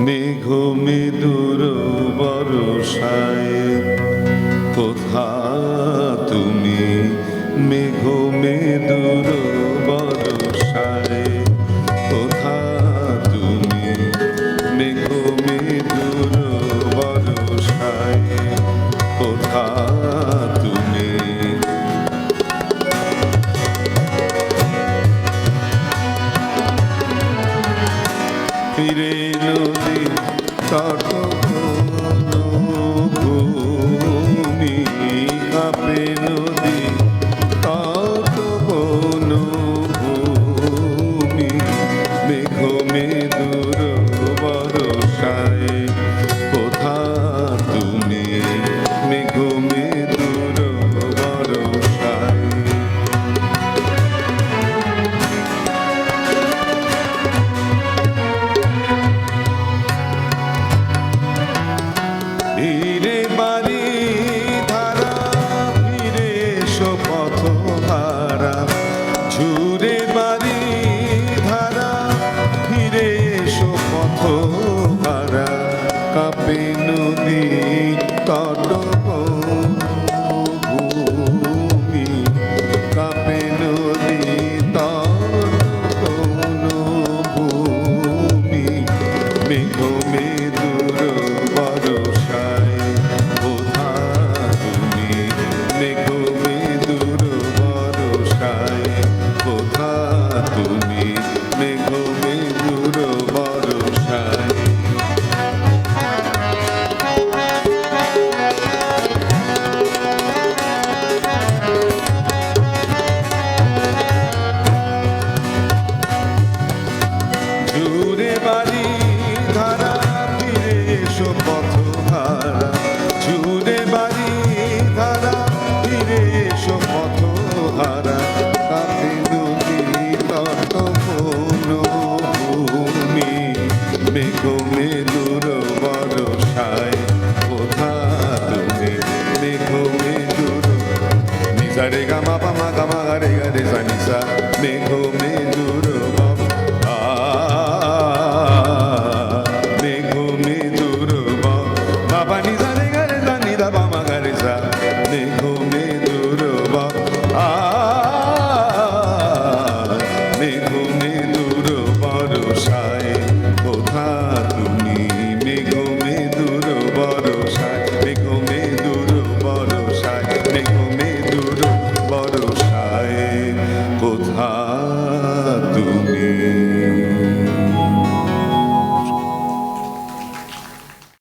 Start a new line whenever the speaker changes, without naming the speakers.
মেঘ মেদুর বরষায় কোথা তুমি, মেঘ মেদুর বরষায় কোথা তুমি, মেঘ মেদুর বরষায় কোথা তুমি। ফিরে নদী তট ভূমি কাঁপে নদী তট ভূমি, মেঘ মেদুর বরষায় কোথা তুমি, মেঘ মেদুর বরষায়। ফিরে বাড়ি ধারা ফিরে এসো পথ হারা, ঝুরে বাড়ি ধারা ফিরে এসো পথ হারা, কাঁপে নদী তট ভূমি, কাঁপে নদী তট ভূমি, মেঘ মেদুর বরষায় কোথা তুমি, মেঘ মেদুর বরষায় কোথা তুমি, মেঘ মেদুর বরষায়। ঝুরে বাড়ি ধারা ফিরে এসো পথ হারা, ঝুরে বাড়ি ধারা ফিরে এসো পথ হারা, কাঁপে নদী তট ভূমি, মেঘ মেদুর বরষায় কোথা তুমি, মেঘ মেদুর। নিসা রে গা মা পা মা গা মা গা রে গা রে সা নিসা, মেঘ মেদুর মেঘ মেদুর বাবা নিসা রে গা রে সা নি দা পা মা গা রে সা, মেঘ মেদুর মেঘ মেদুর বরষায় কোথা